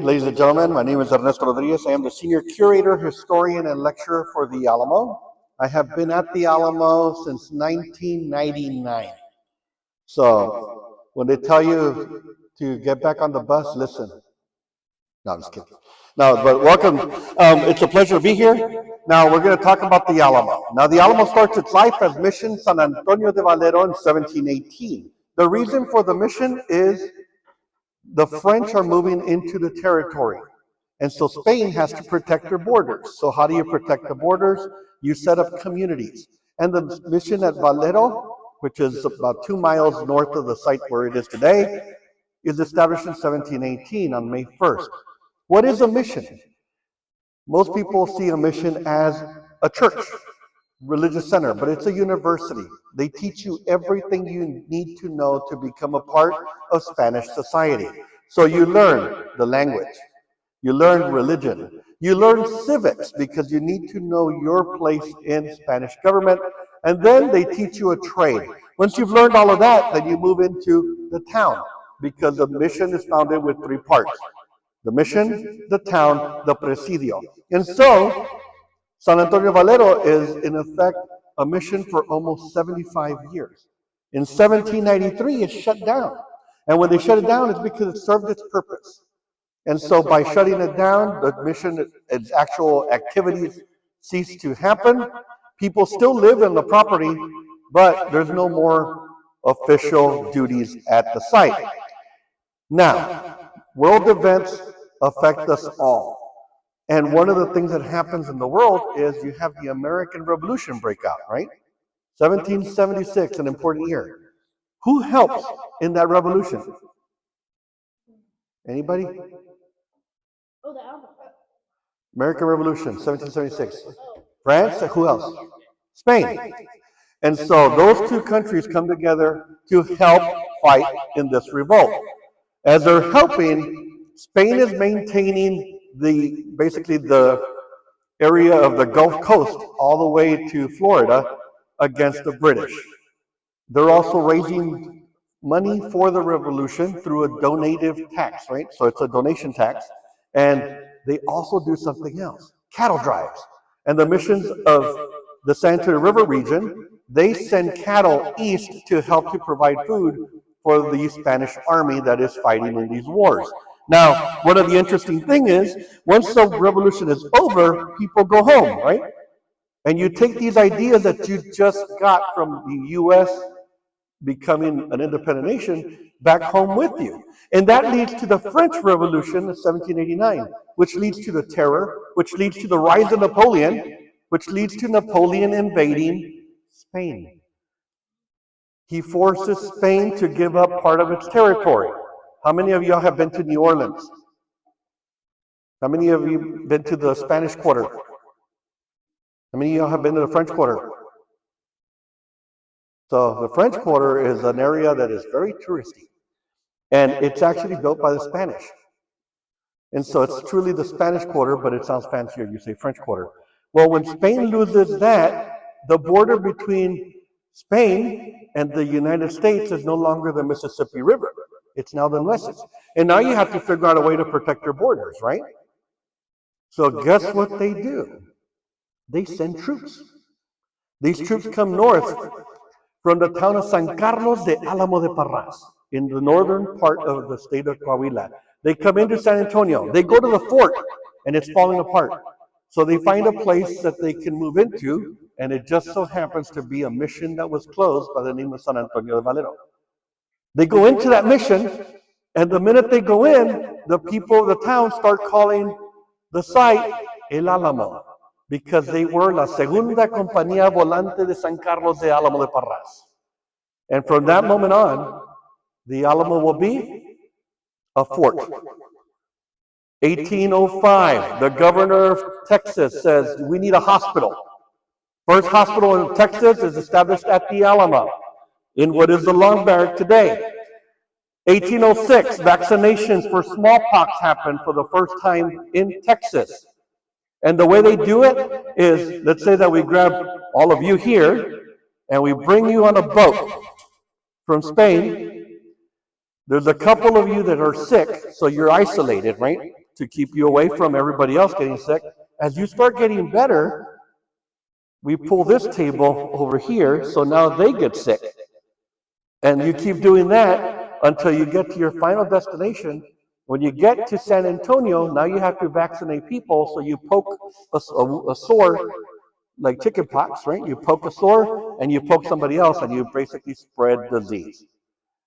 Ladies and gentlemen, my name is Ernesto Rodriguez. I am the Senior Curator, Historian, and Lecturer for the Alamo. I have been at the Alamo since 1999. So when they tell you to get back on the bus, listen. No, I'm just kidding. No, but welcome. It's a pleasure to be here. Now we're going to talk about the Alamo. Now the Alamo starts its life as Mission San Antonio de Valero in 1718. The reason for the mission is the French are moving into the territory. And so Spain has to protect their borders. So how do you protect the borders? You set up communities. And the mission at Valero, which is about 2 miles north of the site where it is today, is established in 1718 on May 1st. What is a mission? Most people see a mission as a church, religious center, but it's a university. They teach you everything you need to know to become a part of Spanish society. So you learn the language, you learn religion, you learn civics because you need to know your place in Spanish government, and then they teach you a trade. Once you've learned all of that, then you move into the town because the mission is founded with 3 parts. The mission, the town, the presidio. And so San Antonio Valero is, in effect, a mission for almost 75 years. In 1793, it's shut down. And when they shut it down, it's because it served its purpose. And so by shutting it down, the mission, its actual activities cease to happen. People still live in the property, but there's no more official duties at the site. Now, world events affect us all. And one of the things that happens in the world is you have the American Revolution break out, right? 1776, an important year. Who helps in that revolution? Anybody? Oh, the Alamo. American Revolution, 1776. France? Who else? Spain. And so those 2 countries come together to help fight in this revolt. As they're helping, Spain is maintaining basically the area of the Gulf Coast all the way to Florida against the British. They're also raising money for the revolution through a donative tax, right? So it's a donation tax. And they also do something else, cattle drives. And the missions of the San Antonio River region, they send cattle east to help to provide food for the Spanish army that is fighting in these wars. Now, one of the interesting things is, once the revolution is over, people go home, right? And you take these ideas that you just got from the U.S. becoming an independent nation back home with you. And that leads to the French Revolution of 1789, which leads to the terror, which leads to the rise of Napoleon, which leads to Napoleon invading Spain. He forces Spain to give up part of its territory. How many of y'all have been to New Orleans? How many of you been to the Spanish Quarter? How many of y'all have been to the French Quarter? So the French Quarter is an area that is very touristy. And it's actually built by the Spanish. And so it's truly the Spanish Quarter, but it sounds fancier, you say French Quarter. Well, when Spain loses that, the border between Spain and the United States is no longer the Mississippi River. It's now the Nueces. And now you have to figure out a way to protect your borders, right? So guess what they do? They send troops. These troops come north from the town of San Carlos de Alamo de Parras, in the northern part of the state of Coahuila. They come into San Antonio. They go to the fort, and it's falling apart. So they find a place that they can move into, and it just so happens to be a mission that was closed by the name of San Antonio de Valero. They go into that mission, and the minute they go in, the people of the town start calling the site El Alamo, because they were la Segunda Compañía Volante de San Carlos de Alamo de Parras. And from that moment on, the Alamo will be a fort. 1805, the governor of Texas says, we need a hospital. First hospital in Texas is established at the Alamo, in what is the Long Barrack today. 1806, vaccinations for smallpox happened for the first time in Texas. And the way they do it is, let's say that we grab all of you here, and we bring you on a boat from Spain. There's a couple of you that are sick, so you're isolated, right? to keep you away from everybody else getting sick. As you start getting better, we pull this table over here, so now they get sick. And you keep doing that until you get to your final destination. When you get to San Antonio, now you have to vaccinate people, so you poke a sore, like chicken pox, right? You poke a sore, and you poke somebody else, and you basically spread disease.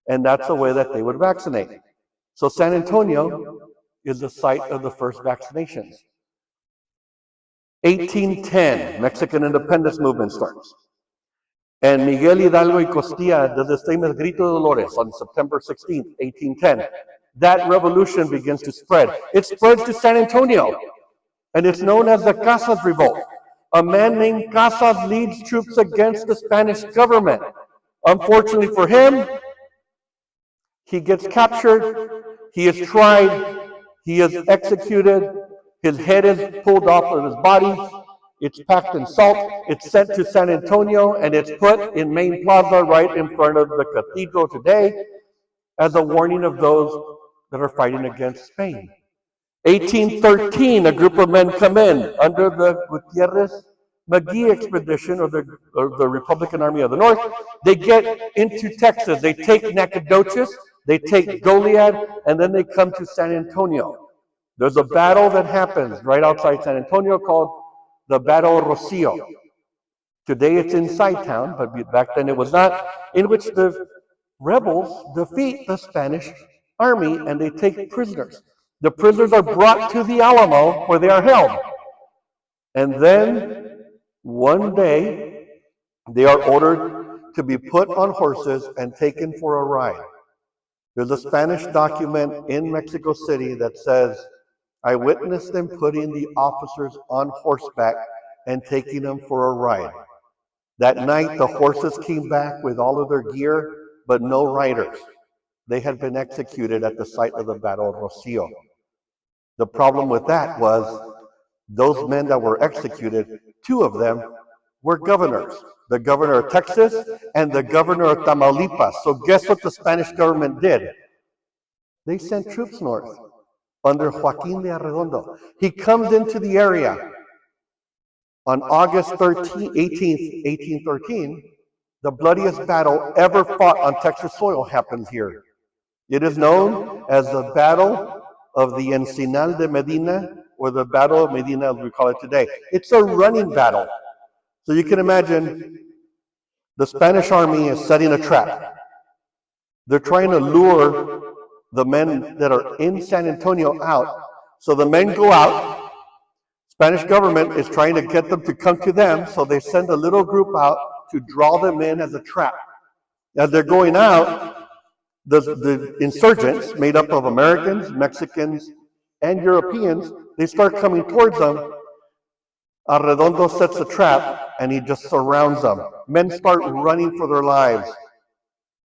And that's the way that they would vaccinate. So San Antonio is the site of the first vaccinations. 1810, Mexican independence movement starts. And Miguel Hidalgo y Costilla does this famous Grito de Dolores on September 16th, 1810. That revolution begins to spread. It spreads to San Antonio, and it's known as the Casas Revolt. A man named Casas leads troops against the Spanish government. Unfortunately for him, he gets captured, he is tried, he is executed, his head is pulled off of his body, it's packed in salt, it's sent to San Antonio, and it's put in Main Plaza right in front of the cathedral today as a warning of those that are fighting against Spain. 1813, a group of men come in under the Gutierrez McGee expedition of the Republican Army of the North. They get into Texas. They take Nacogdoches, they take Goliad, and then they come to San Antonio. There's a battle that happens right outside San Antonio called the Battle of Rocio. Today it's inside town, but back then it was not, in which the rebels defeat the Spanish army and they take prisoners. The prisoners are brought to the Alamo where they are held. And then one day they are ordered to be put on horses and taken for a ride. There's a Spanish document in Mexico City that says, I witnessed them putting the officers on horseback and taking them for a ride. That night, the horses came back with all of their gear, but no riders. They had been executed at the site of the Battle of Rocio. The problem with that was those men that were executed, two of them were governors, the governor of Texas and the governor of Tamaulipas. So guess what the Spanish government did? They sent troops north under Joaquín de Arredondo. He comes into the area on August 18th, 1813. The bloodiest battle ever fought on Texas soil happens here. It is known as the Battle of the Encinal de Medina, or the Battle of Medina as we call it today. It's a running battle. So you can imagine the Spanish army is setting a trap. They're trying to lure the men that are in San Antonio out. So the men go out. Spanish government is trying to get them to come to them, so they send a little group out to draw them in as a trap. As they're going out, the insurgents, made up of Americans, Mexicans, and Europeans, they start coming towards them. Arredondo sets a trap, and he just surrounds them. Men start running for their lives.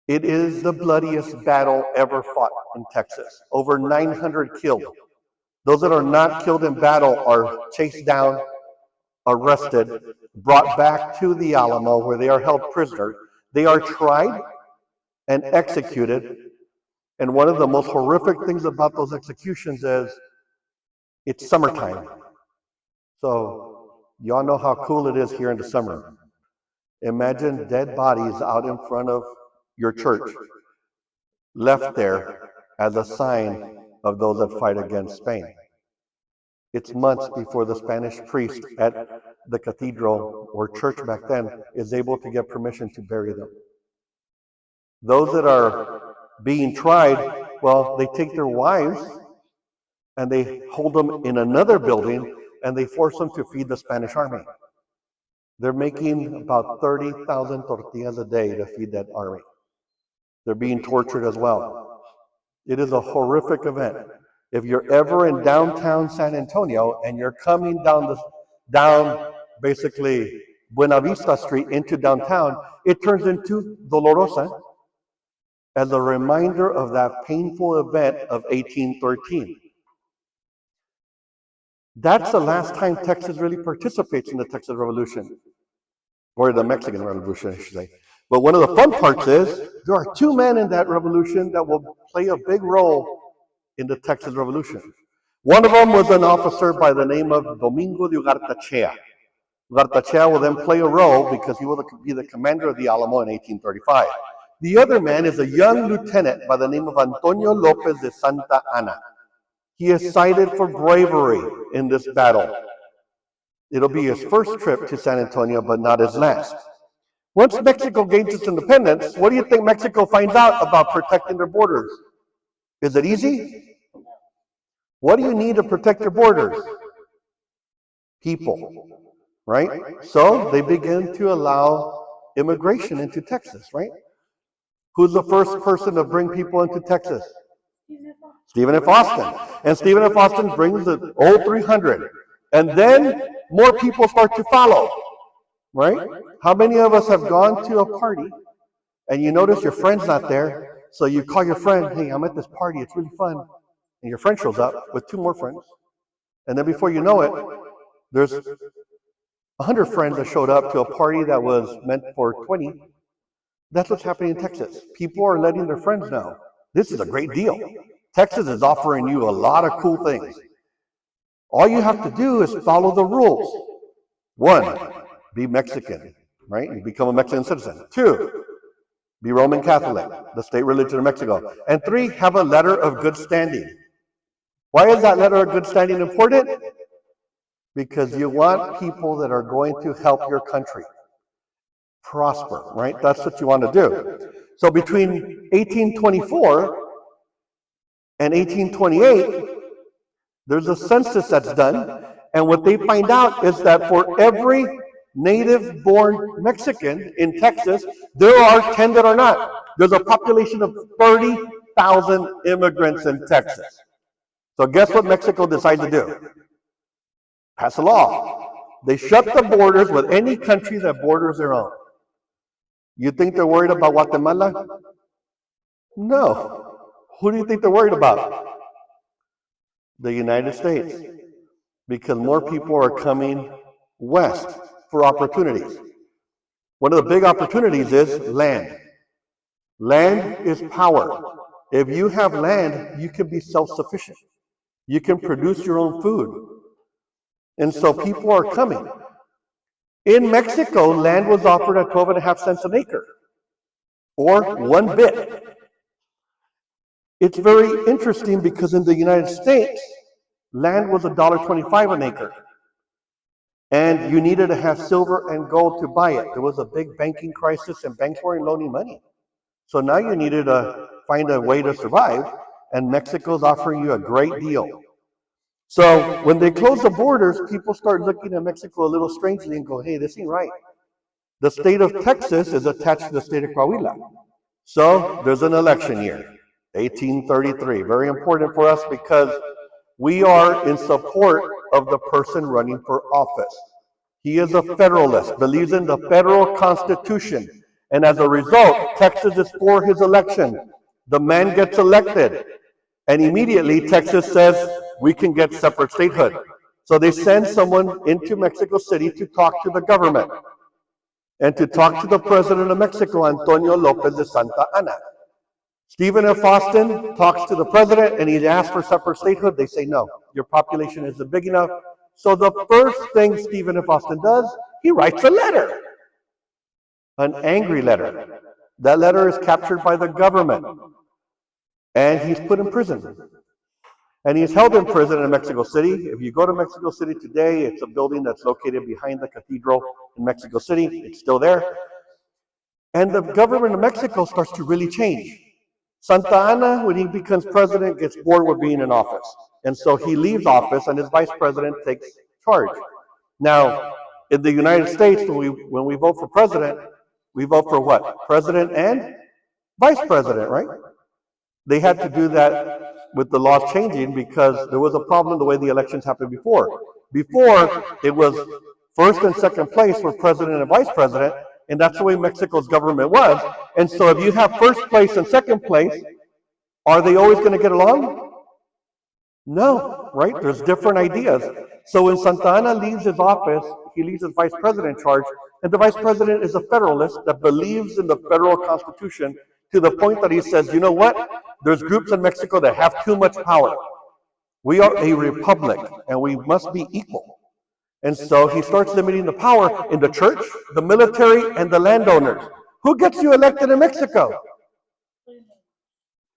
It is the bloodiest battle ever fought in Texas. Over 900 killed. Those that are not killed in battle are chased down, arrested, brought back to the Alamo where they are held prisoner. They are tried and executed. And one of the most horrific things about those executions is it's summertime. So y'all know how cool it is here in the summer. Imagine dead bodies out in front of your church, left there as a sign of those that fight against Spain. It's months before the Spanish priest at the cathedral or church back then is able to get permission to bury them. Those that are being tried, well, they take their wives and they hold them in another building and they force them to feed the Spanish army. They're making about 30,000 tortillas a day to feed that army. They're being tortured as well. It is a horrific event. If you're ever in downtown San Antonio and you're coming down basically Buena Vista Street into downtown, it turns into Dolorosa as a reminder of that painful event of 1813. That's the last time Texas really participates in the Texas Revolution, or the Mexican Revolution, I should say. But one of the fun parts is there are two men in that revolution that will play a big role in the Texas Revolution. One of them was an officer by the name of Domingo de Ugartechea. Ugartechea will then play a role because he will be the commander of the Alamo in 1835. The other man is a young lieutenant by the name of Antonio Lopez de Santa Anna. He is cited for bravery in this battle. It'll be his first trip to San Antonio, but not his last. Once Mexico gains its independence, what do you think Mexico finds out about protecting their borders? Is it easy? What do you need to protect your borders? People, right? So they begin to allow immigration into Texas, right? Who's the first person to bring people into Texas? Stephen F. Austin. And Stephen F. Austin brings the old 300. And then more people start to follow, right? How many of us have gone to a party and you notice your friend's not there, so you call your friend, hey, I'm at this party, it's really fun. And your friend shows up with 2 more friends. And then before you know it, there's 100 friends that showed up to a party that was meant for 20. That's what's happening in Texas. People are letting their friends know, this is a great deal. Texas is offering you a lot of cool things. All you have to do is follow the rules. 1, be Mexican, right? You become a Mexican citizen. 2, be Roman Catholic, the state religion of Mexico. And 3, have a letter of good standing. Why is that letter of good standing important? Because you want people that are going to help your country prosper, right? That's what you want to do. So between 1824 and 1828, there's a census that's done, and what they find out is that for every native-born Mexican in Texas, there are 10 that are not. There's a population of 30,000 immigrants in Texas. So guess what Mexico decides to do? Pass a law. They shut the borders with any country that borders their own. You think they're worried about Guatemala? No. Who do you think they're worried about? The United States. Because more people are coming west for opportunities. One of the big opportunities is land. Land is power. If you have land, you can be self-sufficient. You can produce your own food. And so people are coming. In Mexico, land was offered at 12.5 cents an acre, or 1 bit. It's very interesting because in the United States, land was $1.25 an acre. And you needed to have silver and gold to buy it. There was a big banking crisis and banks weren't loaning money. So now you needed to find a way to survive, and Mexico's offering you a great deal. So when they close the borders, people start looking at Mexico a little strangely and go, hey, this ain't right. The state of Texas is attached to the state of Coahuila. So there's an election year, 1833. Very important for us because we are in support of the person running for office. He is a federalist, believes in the federal constitution. And as a result, Texas is for his election. The man gets elected. And immediately Texas says, we can get separate statehood. So they send someone into Mexico City to talk to the government and to talk to the president of Mexico, Antonio Lopez de Santa Anna. Stephen F. Austin talks to the president and he asks for separate statehood. They say, no, your population isn't big enough. So the first thing Stephen F. Austin does, he writes a letter, an angry letter. That letter is captured by the government and he's put in prison. And he's held in prison in Mexico City. If you go to Mexico City today, it's a building that's located behind the cathedral in Mexico City. It's still there. And the government of Mexico starts to really change. Santa Anna, when he becomes president, gets bored with being in office. And so he leaves office and his vice president takes charge. Now, in the United States, when we vote for president, we vote for what? President and vice president, right? They had to do that with the laws changing because there was a problem the way the elections happened before. Before, it was first and second place for president and vice president, and that's the way Mexico's government was. And so if you have first place and second place, are they always going to get along? No, right? There's different ideas. So when Santa Anna leaves his office, he leaves his vice president in charge, and the vice president is a federalist that believes in the federal constitution to the point that he says, you know what? There's groups in Mexico that have too much power. We are a republic, and we must be equal. And so he starts limiting the power in the church, the military, and the landowners. Who gets you elected in Mexico?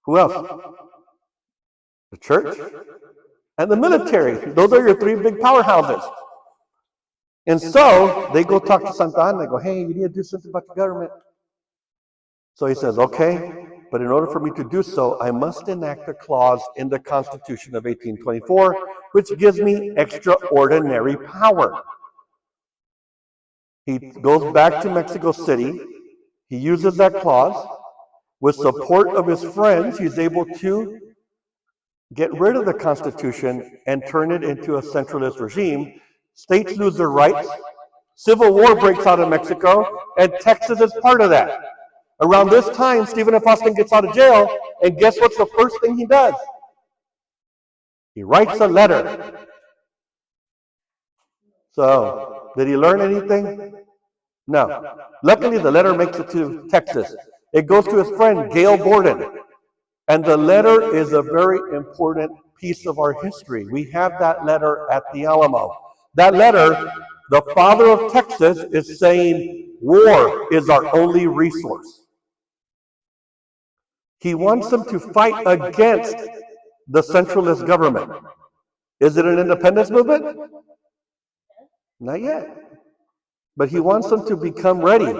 Who else? The church and the military. Those are your three big powerhouses. And so they go talk to Santa Anna and go, hey, you need to do something about the government. So he says, okay, but in order for me to do so, I must enact a clause in the Constitution of 1824, which gives me extraordinary power. He goes back to Mexico City. He uses that clause. With support of his friends, he's able to get rid of the Constitution and turn it into a centralist regime. States lose their rights. Civil war breaks out in Mexico, and Texas is part of that. Around this time, Stephen F. Austin gets out of jail, and guess what's the first thing he does? He writes a letter. So, did he learn anything? No. Luckily, the letter makes it to Texas. It goes to his friend, Gail Borden. And the letter is a very important piece of our history. We have that letter at the Alamo. That letter, the father of Texas is saying, war is our only resource. He wants them to fight against the centralist government. Is it an independence movement? Not yet. But he wants them to become ready.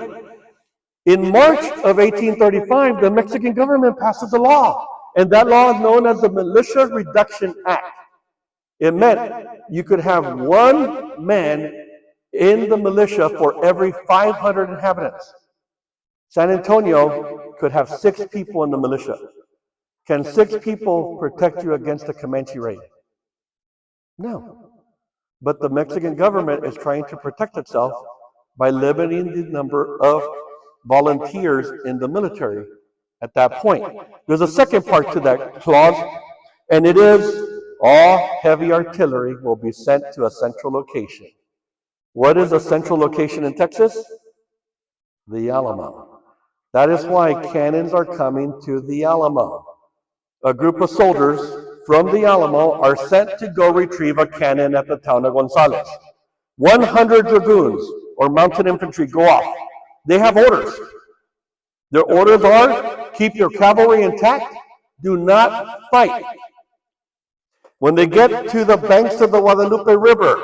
In March of 1835, the Mexican government passes a law, and that law is known as the Militia Reduction Act. It meant you could have one man in the militia for every 500 inhabitants. San Antonio could have 6 people in the militia. Can 6 people protect you against a Comanche raid? No. But the Mexican government is trying to protect itself by limiting the number of volunteers in the military at that point. There's a second part to that clause, and it is all heavy artillery will be sent to a central location. What is a central location in Texas? The Alamo. That is why cannons are coming to the Alamo. A group of soldiers from the Alamo are sent to go retrieve a cannon at the town of Gonzales. 100 dragoons or mounted infantry go off. They have orders. Their orders are, keep your cavalry intact, do not fight. When they get to the banks of the Guadalupe River,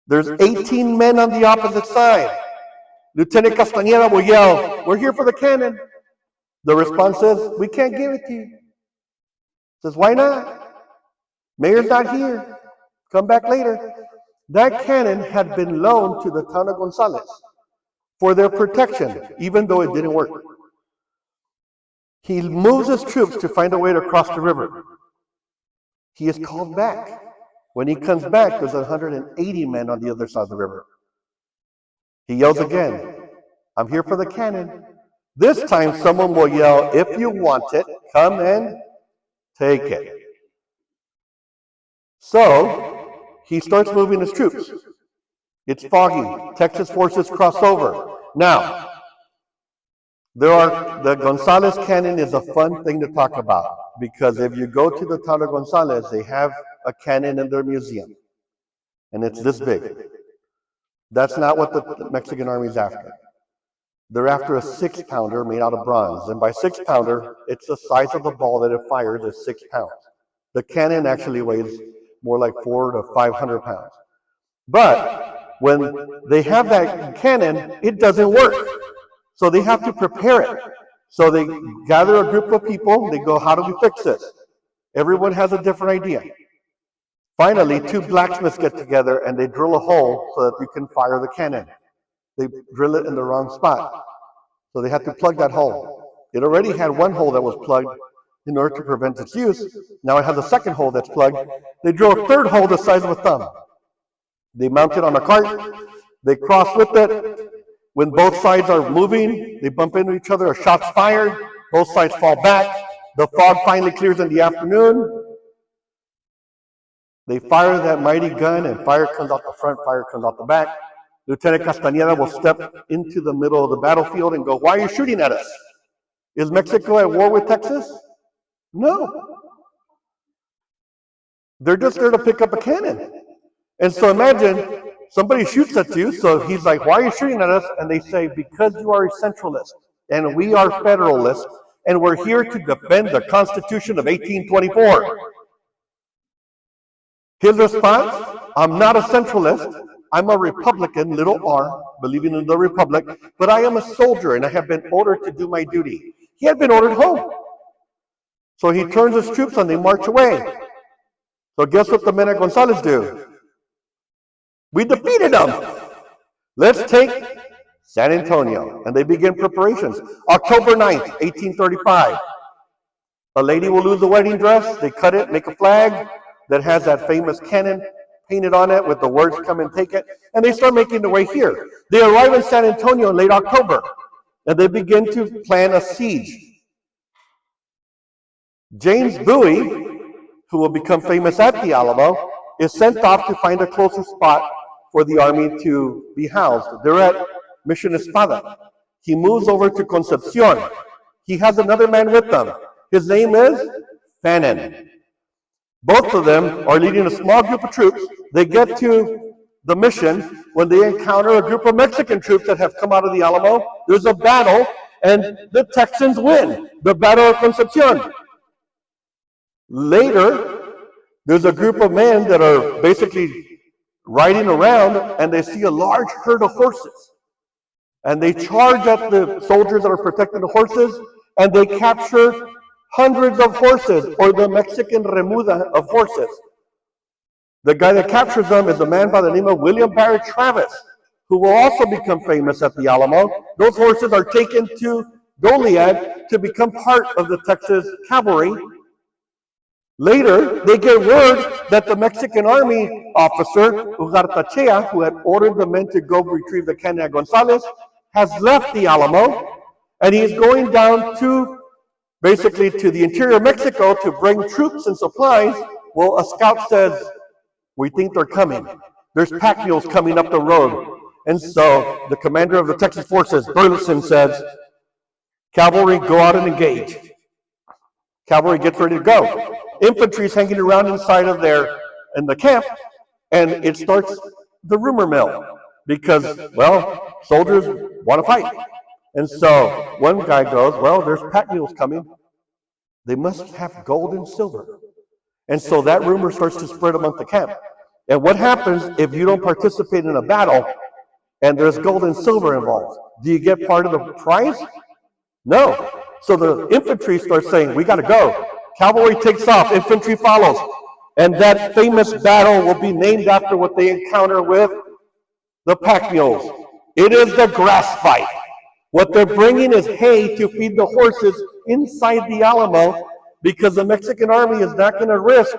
there's 18 men on the opposite side. Lieutenant Castañeda will yell, we're here for the cannon. The response is, we can't give it to you. Says, why not? Mayor's not here. Come back later. That cannon had been loaned to the town of Gonzales for their protection, even though it didn't work. He moves his troops to find a way to cross the river. He is called back. When he comes back, there's 180 men on the other side of the river. He yells again, I'm here for the cannon. This time someone will yell, if you want it, come and take it. So, he starts moving his troops. It's foggy. Texas forces cross over. Now, the Gonzales cannon is a fun thing to talk about, because if you go to the town of Gonzales, they have a cannon in their museum, and it's this big. That's not what the Mexican army is after. They're after a 6-pounder made out of bronze, and by 6-pounder, it's the size of the ball that it fires is 6 pounds. The cannon actually weighs more like 400 to 500 pounds. But when they have that cannon, it doesn't work. So they have to prepare it. So they gather a group of people, they go, how do we fix this? Everyone has a different idea. Finally, 2 blacksmiths get together and they drill a hole so that you can fire the cannon. They drill it in the wrong spot. So they had to plug that hole. It already had one hole that was plugged in order to prevent its use. Now it has a second hole that's plugged. They drill a third hole the size of a thumb. They mount it on a cart. They cross with it. When both sides are moving, they bump into each other, a shot's fired. Both sides fall back. The fog finally clears in the afternoon. They fire that mighty gun, and fire comes out the front, fire comes out the back. Lieutenant Castañeda will step into the middle of the battlefield and go, why are you shooting at us? Is Mexico at war with Texas? No. They're just there to pick up a cannon. And so imagine somebody shoots at you, so he's like, why are you shooting at us? And they say, because you are a centralist, and we are federalists, and we're here to defend the Constitution of 1824. His response, I'm not a centralist, I'm a Republican, little r, believing in the Republic, but I am a soldier and I have been ordered to do my duty. He had been ordered home. So he turns his troops and they march away. So guess what the men at Gonzales do? We defeated them. Let's take San Antonio. And they begin preparations. October 9th, 1835. A lady will lose a wedding dress. They cut it, make a flag that has that famous cannon painted on it with the words, come and take it. And they start making their way here. They arrive in San Antonio in late October. And they begin to plan a siege. James Bowie, who will become famous at the Alamo, is sent off to find a closer spot for the army to be housed. They're at Mission Espada. He moves over to Concepcion. He has another man with them. His name is Fannin. Both of them are leading a small group of troops. They get to the mission when they encounter a group of Mexican troops that have come out of the Alamo. There's a battle, and the Texans win the Battle of Concepcion. Later, there's a group of men that are basically riding around, and they see a large herd of horses. And they charge at the soldiers that are protecting the horses, and they capture hundreds of horses, or the Mexican remuda of horses. The guy that captures them is a man by the name of William Barrett Travis, who will also become famous at the Alamo. Those horses are taken to Goliad to become part of the Texas cavalry. Later, they get word that the Mexican army officer, Ugartachea, who had ordered the men to go retrieve the cannon at Gonzales, has left the Alamo, and he's going down to, basically to the interior of Mexico to bring troops and supplies. Well, a scout says, we think they're coming. There's pack mules coming up the road. And so the commander of the Texas forces, Burleson, says, cavalry, go out and engage. Cavalry gets ready to go. Infantry is hanging around inside of in the camp, and it starts the rumor mill because, well, soldiers want to fight. And so one guy goes, well, there's pack mules coming. They must have gold and silver. And so that rumor starts to spread among the camp. And what happens if you don't participate in a battle and there's gold and silver involved? Do you get part of the prize? No. So the infantry starts saying, we got to go. Cavalry takes off, infantry follows. And that famous battle will be named after what they encounter with the pack mules. It is the grass fight. What they're bringing is hay to feed the horses inside the Alamo because the Mexican army is not going to risk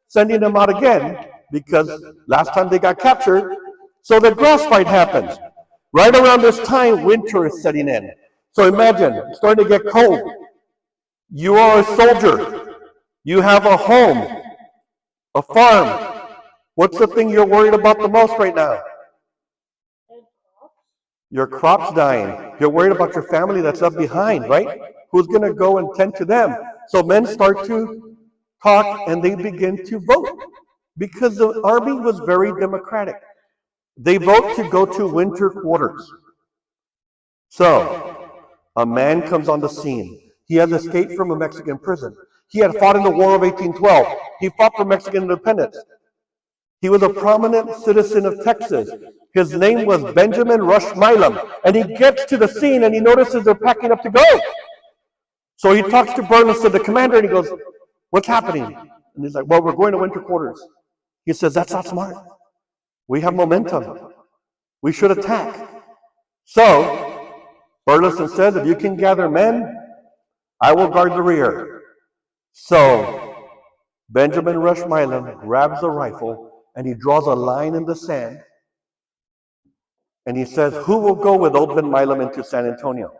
sending them out again because last time they got captured. So the grass fight happens. Right around this time, winter is setting in. So imagine, it's starting to get cold. You are a soldier. You have a home, a farm. What's the thing you're worried about the most right now? Your crops dying. You're worried about your family that's up behind, right? Who's going to go and tend to them? So men start to talk and they begin to vote because the army was very democratic. They vote to go to winter quarters. So a man comes on the scene. He has escaped from a Mexican prison. He had fought in the War of 1812. He fought for Mexican independence. He was a prominent citizen of Texas. His name was Benjamin Rush Milam. And he gets to the scene and he notices they're packing up to go. So he talks to Burleson, the commander, and he goes, what's happening? And he's like, well, we're going to winter quarters. He says, that's not smart. We have momentum. We should attack. So Burleson says, if you can gather men, I will guard the rear. So Benjamin Rush Milam grabs a rifle and he draws a line in the sand. And he says, who will go with old Ben Milam into San Antonio?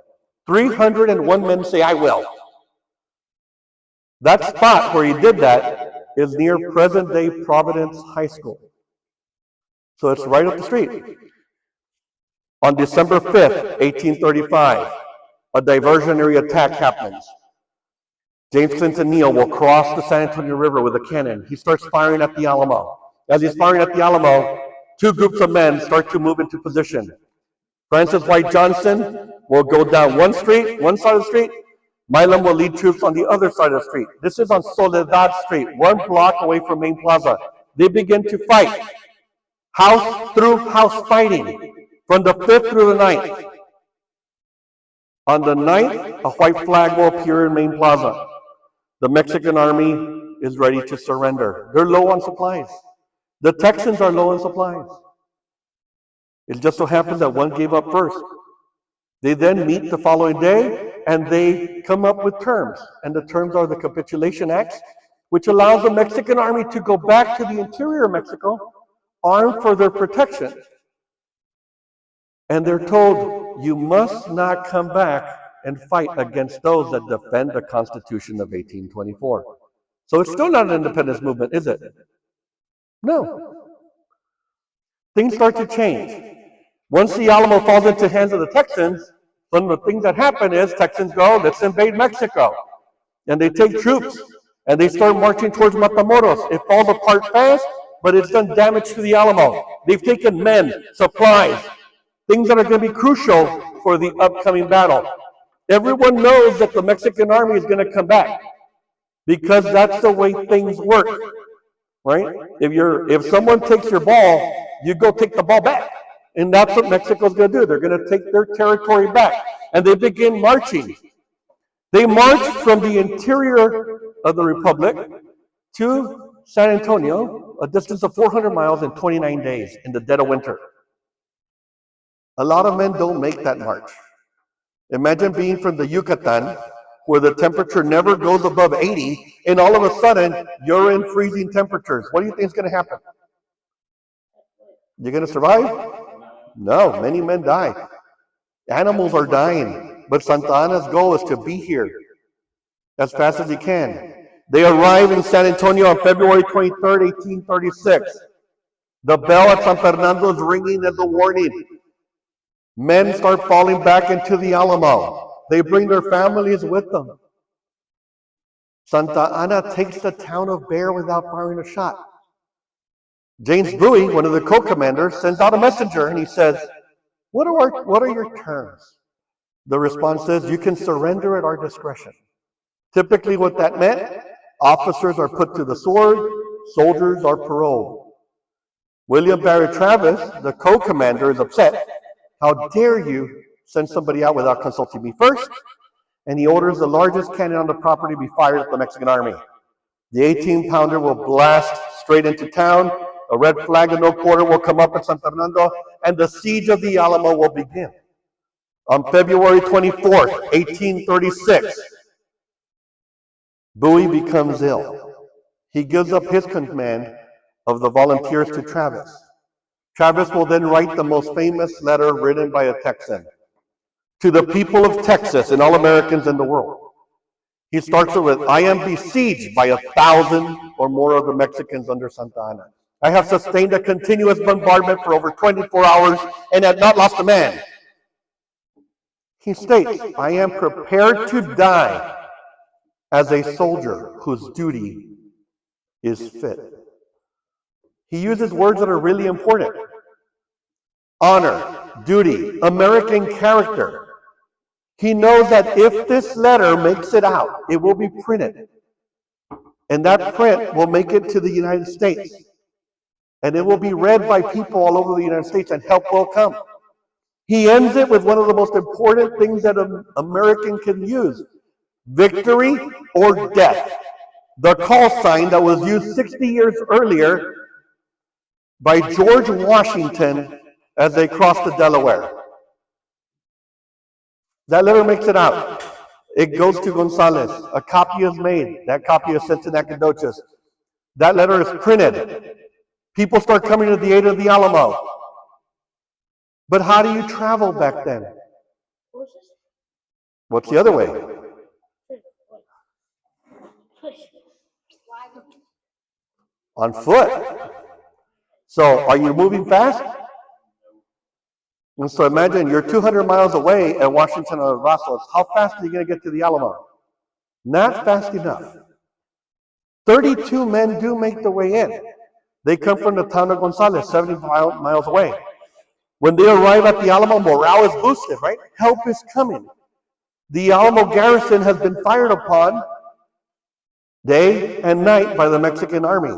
301 men say, I will. That spot where he did that is near present-day Providence High School. So it's right up the street. On December 5th, 1835, a diversionary attack happens. James Clinton Neal will cross the San Antonio River with a cannon. He starts firing at the Alamo. As he's firing at the Alamo, two groups of men start to move into position. Francis White Johnson will go down one side of the street. Milam will lead troops on the other side of the street. This is on Soledad Street, 1 block away from Main Plaza. They begin to fight, house through house fighting, from the 5th through the 9th. On the 9th, a white flag will appear in Main Plaza. The Mexican army is ready to surrender. They're low on supplies. The Texans are low on supplies. It just so happens that one gave up first. They then meet the following day, and they come up with terms. And the terms are the Capitulation Acts, which allows the Mexican army to go back to the interior of Mexico, armed for their protection. And they're told, you must not come back and fight against those that defend the Constitution of 1824. So it's still not an independence movement, is it? No. Things start to change. Once the Alamo falls into the hands of the Texans, one of the things that happen is Texans go, let's invade Mexico. And they take troops, and they start marching towards Matamoros. It falls apart fast, but it's done damage to the Alamo. They've taken men, supplies, things that are going to be crucial for the upcoming battle. Everyone knows that the Mexican army is going to come back, because that's the way things work, right? If someone takes your ball, you go take the ball back. And that's what Mexico's going to do. They're going to take their territory back. And they begin marching. They march from the interior of the Republic to San Antonio, a distance of 400 miles in 29 days in the dead of winter. A lot of men don't make that march. Imagine being from the Yucatan, where the temperature never goes above 80, and all of a sudden, you're in freezing temperatures. What do you think is going to happen? You're going to survive? No, many men die. Animals are dying, but Santa Anna's goal is to be here as fast as he can. They arrive in San Antonio on February 23rd, 1836. The bell at San Fernando is ringing as a warning. Men start falling back into the Alamo. They bring their families with them. Santa Anna takes the town of Bear without firing a shot. James Bowie, one of the co-commanders, sends out a messenger and he says, what are your terms? The response is, you can surrender at our discretion. Typically what that meant, officers are put to the sword, soldiers are paroled. William Barrett Travis, the co-commander, is upset. How dare you send somebody out without consulting me first? And he orders the largest cannon on the property be fired at the Mexican army. The 18-pounder will blast straight into town. A red flag of no quarter will come up at San Fernando, and the siege of the Alamo will begin. On February 24th, 1836, Bowie becomes ill. He gives up his command of the volunteers to Travis. Travis will then write the most famous letter written by a Texan to the people of Texas and all Americans in the world. He starts it with, I am besieged by 1,000 or more of the Mexicans under Santa Anna. I have sustained a continuous bombardment for over 24 hours and have not lost a man. He states, I am prepared to die as a soldier whose duty is fit. He uses words that are really important. Honor, duty, American character. He knows that if this letter makes it out, it will be printed. And that print will make it to the United States. And it will be read by people all over the United States, and help will come. He ends it with one of the most important things that an American can use. Victory or death. The call sign that was used 60 years earlier by George Washington as they crossed the Delaware. That letter makes it out. It goes to Gonzales. A copy is made. That copy is sent to Nacogdoches. That letter is printed. People start coming to the aid of the Alamo. But how do you travel back then? What's the other way? On foot. So are you moving fast? And so imagine you're 200 miles away at Washington or Ramos. How fast are you going to get to the Alamo? Not fast enough. 32 men do make the way in. They come from the town of Gonzales, 70 miles away. When they arrive at the Alamo, morale is boosted, right? Help is coming. The Alamo garrison has been fired upon day and night by the Mexican army.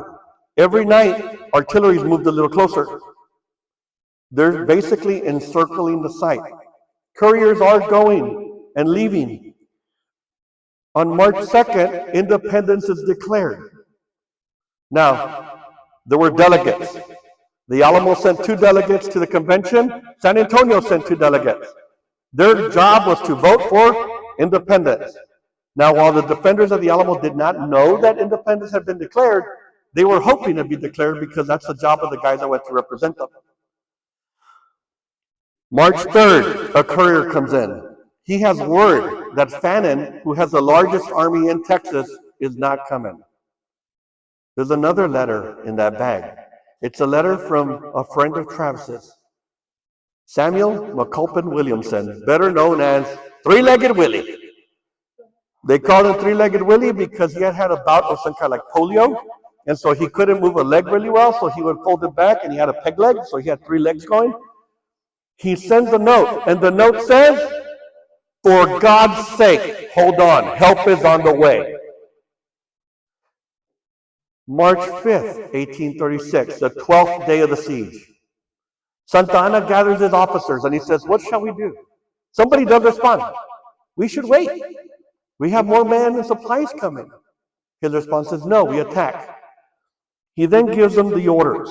Every night, artillery's moved a little closer. They're basically encircling the site. Couriers are going and leaving. On March 2nd, independence is declared. Now, there were delegates. The Alamo sent 2 delegates to the convention. San Antonio sent 2 delegates. Their job was to vote for independence. Now, while the defenders of the Alamo did not know that independence had been declared, they were hoping to be declared because that's the job of the guys that went to represent them. March 3rd, a courier comes in. He has word that Fannin, who has the largest army in Texas, is not coming. There's another letter in that bag. It's a letter from a friend of Travis's, Samuel McCulpin Williamson, better known as Three-Legged Willie. They called him Three-Legged Willie because he had had a bout of some kind of like polio, and so he couldn't move a leg really well, so he would fold it back, and he had a peg leg, so he had 3 legs going. He sends a note, and the note says, "For God's sake, hold on, help is on the way." March 5th, 1836, the 12th day of the siege. Santa Anna gathers his officers and he says, "What shall we do?" Somebody does respond, "We should wait. We have more men and supplies coming." His response is, "No, we attack." He then gives them the orders.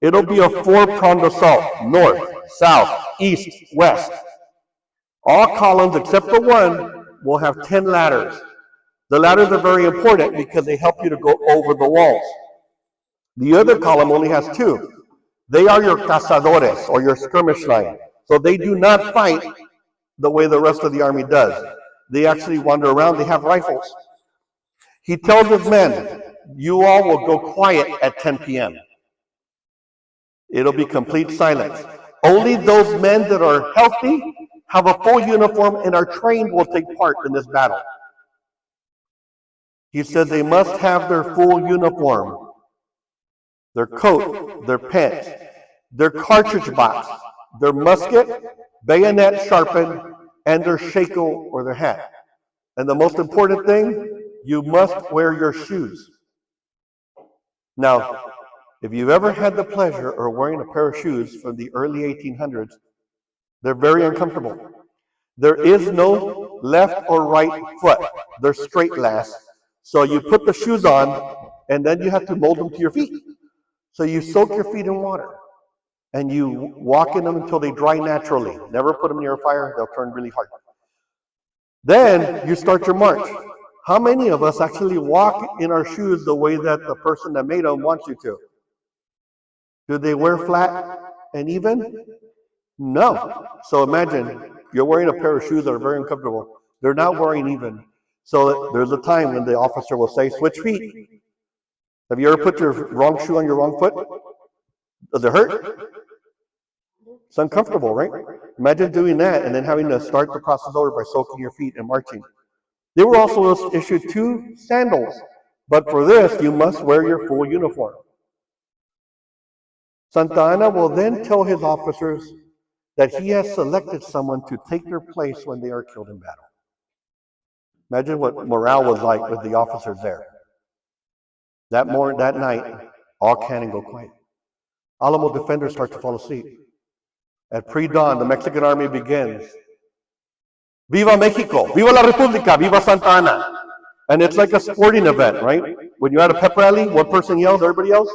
It'll be a 4-pronged assault, north, south, east, west. All columns except for one will have 10 ladders. The ladders are very important because they help you to go over the walls. The other column only has 2. They are your cazadores, or your skirmish line. So they do not fight the way the rest of the army does. They actually wander around. They have rifles. He tells his men, "You all will go quiet at 10 p.m. It'll be complete silence. Only those men that are healthy, have a full uniform, and are trained will take part in this battle." He says they must have their full uniform, their coat, their pants, their cartridge box, their musket, bayonet sharpened, and their shako or their hat. And the most important thing, you must wear your shoes. Now, if you've ever had the pleasure of wearing a pair of shoes from the early 1800s, they're very uncomfortable. There is no left or right foot. They're straight last. So you put the shoes on, and then you have to mold them to your feet. So you soak your feet in water, and you walk in them until they dry naturally. Never put them near a fire, they'll turn really hard. Then you start your march. How many of us actually walk in our shoes the way that the person that made them wants you to? Do they wear flat and even? No. So imagine you're wearing a pair of shoes that are very uncomfortable. They're not wearing even. So there's a time when the officer will say, "Switch feet." Have you ever put your wrong shoe on your wrong foot? Does it hurt? It's uncomfortable, right? Imagine doing that and then having to start the process over by soaking your feet and marching. They were also issued 2 sandals, but for this, you must wear your full uniform. Santa Anna will then tell his officers that he has selected someone to take their place when they are killed in battle. Imagine what morale was like with the officers there. That night, all cannon go quiet. Alamo defenders start to fall asleep. At pre-dawn, the Mexican army begins. "Viva Mexico! Viva la República! Viva Santa Anna!" And it's like a sporting event, right? When you're at a pep rally, one person yells, everybody else.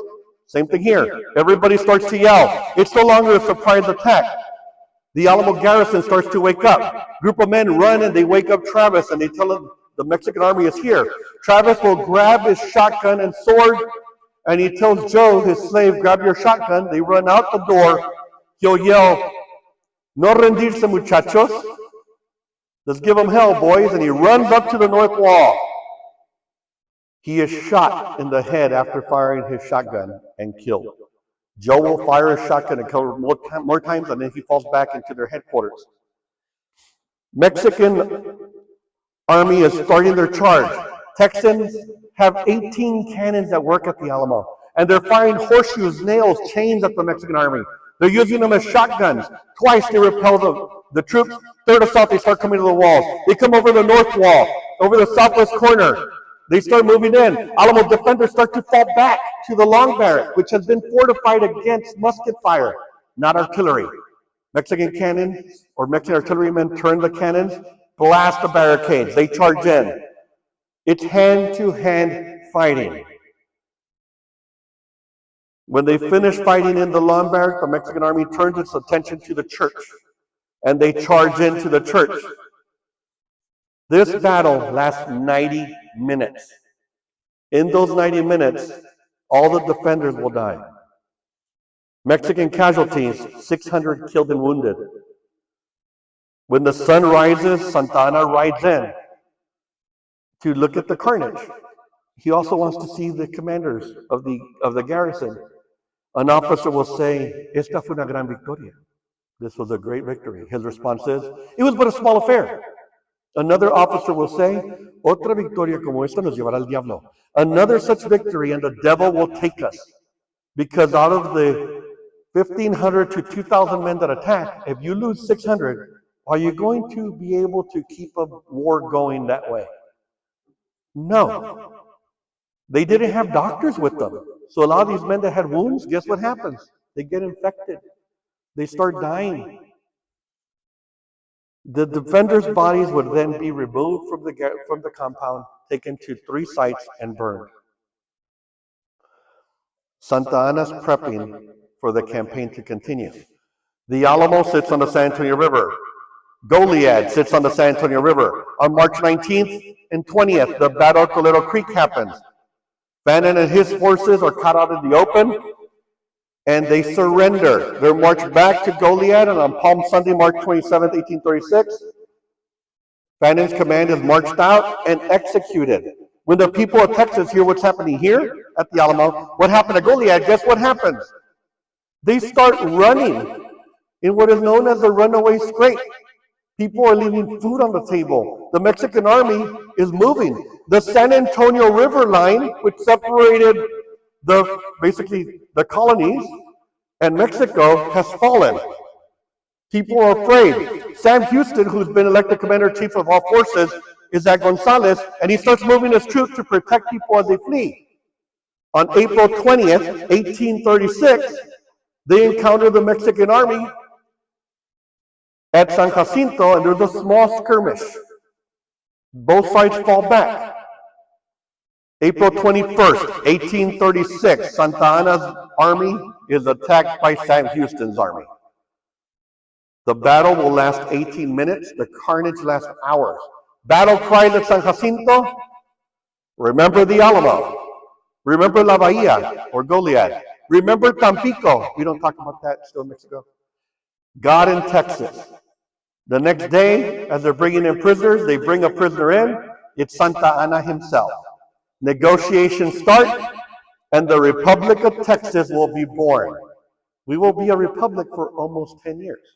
Same thing here. Everybody starts to yell. It's no longer a surprise attack. The Alamo garrison starts to wake up. Group of men run and they wake up Travis and they tell him the Mexican army is here. Travis will grab his shotgun and sword and he tells Joe, his slave, "Grab your shotgun." They run out the door. He'll yell, "No rendirse, muchachos. Let's give them hell, boys." And he runs up to the north wall. He is shot in the head after firing his shotgun and killed. Joe will fire his shotgun and kill more times, and then he falls back into their headquarters. Mexican Army is starting their charge. Texans have 18 cannons that work at the Alamo, and they're firing horseshoes, nails, chains at the Mexican Army. They're using them as shotguns. Twice they repel the troops. Third assault, they start coming to the walls. They come over the north wall, over the southwest corner. They start moving in. Alamo defenders start to fall back to the long barrack, which has been fortified against musket fire, not artillery. Mexican cannons or Mexican artillerymen turn the cannons, blast the barricades. They charge in. It's hand-to-hand fighting. When they finish fighting in the long barrack, the Mexican army turns its attention to the church, and they charge into the church. This battle lasts 90 minutes. In those 90 minutes, all the defenders will die. Mexican casualties, 600 killed and wounded. When the sun rises, Santa Anna rides in to look at the carnage. He also wants to see the commanders of the garrison. An officer will say, "Esta fue una gran victoria." This was a great victory. His response is, "It was but a small affair." Another officer will say, "Otra victoria como esta nos llevará al diablo." Another such victory and the devil will take us. Because out of the 1,500 to 2,000 men that attack, if you lose 600, are you going to be able to keep a war going that way? No. They didn't have doctors with them. So a lot of these men that had wounds, guess what happens? They get infected. They start dying. The defenders' bodies would then be removed from the compound, taken to 3 sites, and burned. Santa Anna's prepping for the campaign to continue. The Alamo sits on the San Antonio River. Goliad sits on the San Antonio River. On March 19th and 20th, the Battle of Toledo Creek happens. Fannin and his forces are caught out in the open, and they surrender. They're marched back to Goliad, and on Palm Sunday, March 27th, 1836, Fannin's command is marched out and executed. When the people of Texas hear what's happening here at the Alamo, what happened at Goliad, guess what happens? They start running in what is known as the runaway scrape. People are leaving food on the table. The Mexican army is moving. The San Antonio River line, which separated basically the colonies and Mexico, has fallen. People are afraid. Sam Houston, who's been elected commander-in-chief of all forces, is at Gonzales, and he starts moving his troops to protect people as they flee. On April 20th, 1836, they encounter the Mexican army at San Jacinto, and there's a small skirmish. Both sides fall back. April 21st, 1836, Santa Anna's army is attacked by Sam Houston's army. The battle will last 18 minutes. The carnage lasts hours. Battle cries at San Jacinto: remember the Alamo. Remember La Bahia or Goliad. Remember Tampico. We don't talk about that still in Mexico. God in Texas. The next day, as they're bringing in prisoners, they bring a prisoner in. It's Santa Anna himself. Negotiations start, and the Republic of Texas will be born. We will be a republic for almost 10 years.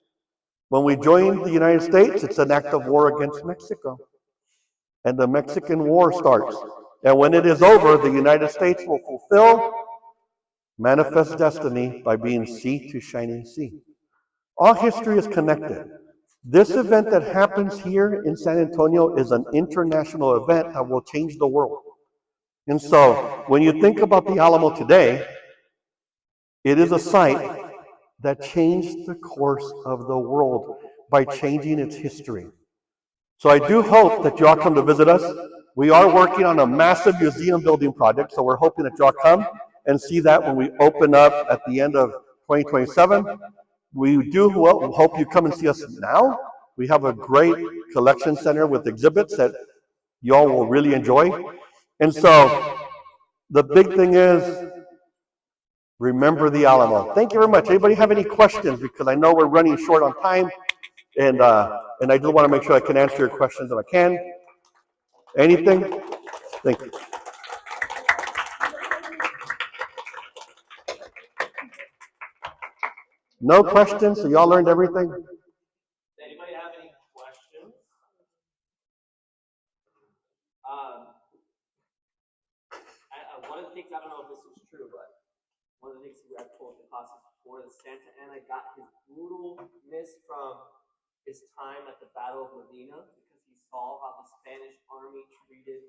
When we join the United States, it's an act of war against Mexico. And the Mexican War starts. And when it is over, the United States will fulfill manifest destiny by being sea to shining sea. All history is connected. This event that happens here in San Antonio is an international event that will change the world. And so, when you think about the Alamo today, it is a site that changed the course of the world by changing its history. So I do hope that y'all come to visit us. We are working on a massive museum building project, so we're hoping that y'all come and see that when we open up at the end of 2027. We do hope you come and see us now. We have a great collection center with exhibits that y'all will really enjoy. And so the big thing is, remember the Alamo. Thank you very much. Anybody have any questions? Because I know we're running short on time, and I just want to make sure I can answer your questions if I can. Anything? Thank you. No questions? So y'all learned everything? Does anybody have any questions? was Santa Anna got his brutalness from his time at the Battle of Medina because he saw how the Spanish army treated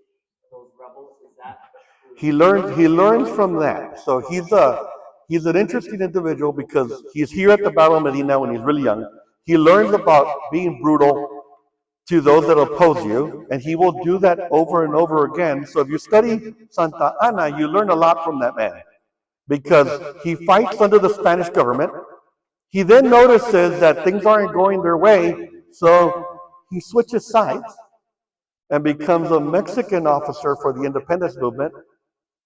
those rebels. Is that true? He learns from that. So he's an interesting individual because he's here at the Battle of Medina when he's really young. He learns about being brutal to those that oppose you, and he will do that over and over again. So if you study Santa Anna, you learn a lot from that man because he fights under the Spanish government. He then notices that things aren't going their way, so he switches sides and becomes a Mexican officer for the independence movement.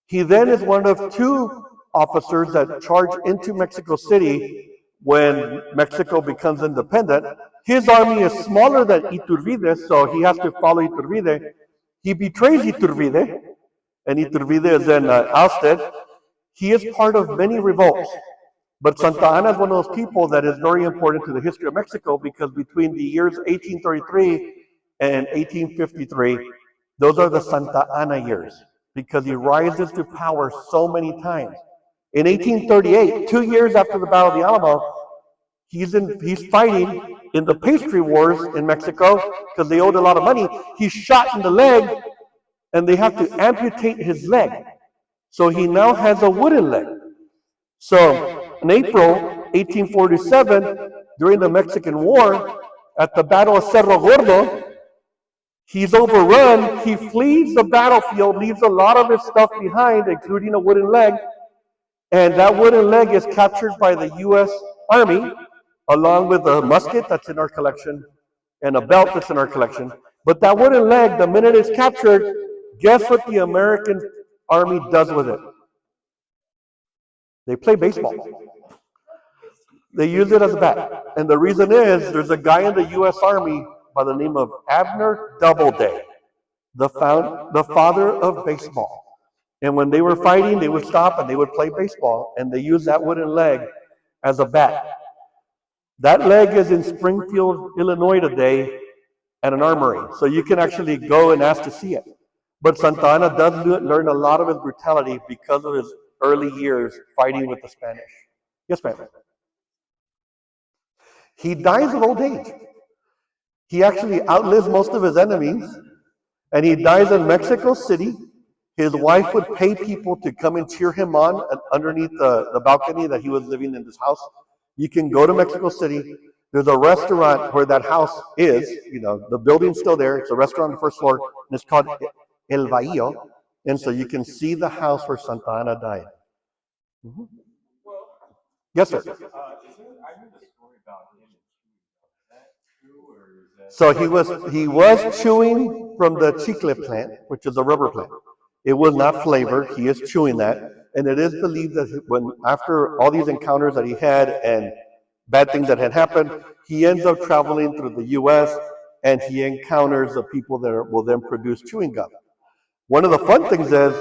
He then is one of two officers that charge into Mexico City when Mexico becomes independent. His army is smaller than Iturbide's, so he has to follow Iturbide. He betrays Iturbide, and Iturbide is then ousted. He is part of many revolts. But Santa Anna is one of those people that is very important to the history of Mexico because between the years 1833 and 1853, those are the Santa Anna years because he rises to power so many times. In 1838, 2 years after the Battle of the Alamo, he's fighting in the pastry wars in Mexico because they owed a lot of money. He's shot in the leg and they have to amputate his leg. So he now has a wooden leg. So in April 1847, during the Mexican War, at the Battle of Cerro Gordo, he's overrun. He flees the battlefield, leaves a lot of his stuff behind, including a wooden leg. And that wooden leg is captured by the U.S. Army, along with a musket that's in our collection and a belt that's in our collection. But that wooden leg, the minute it's captured, guess what the American Army does with it? They play baseball. They use it as a bat. And the reason is there's a guy in the U.S. Army by the name of Abner Doubleday, the father of baseball. And when they were fighting, they would stop and they would play baseball, and they use that wooden leg as a bat. That leg is in Springfield, Illinois today at an armory, so you can actually go and ask to see it. But Santa Anna does learn a lot of his brutality because of his early years fighting with the Spanish. Yes, ma'am. He dies of old age. He actually outlives most of his enemies, and he dies in Mexico City. His wife would pay people to come and cheer him on underneath the balcony that he was living in this house. You can go to Mexico City. There's a restaurant where that house is. You know, the building's still there. It's a restaurant on the first floor, and it's called El Bahillo. And so you can see the house where Santa Anna died. Mm-hmm. Yes, sir. I heard a story about him. Is that true, or is that? So he was chewing from the chicle plant, which is a rubber plant. It was not flavored. He is chewing that, and it is believed that when after all these encounters that he had and bad things that had happened, he ends up traveling through the U.S. and he encounters the people that will then produce chewing gum. One of the fun things is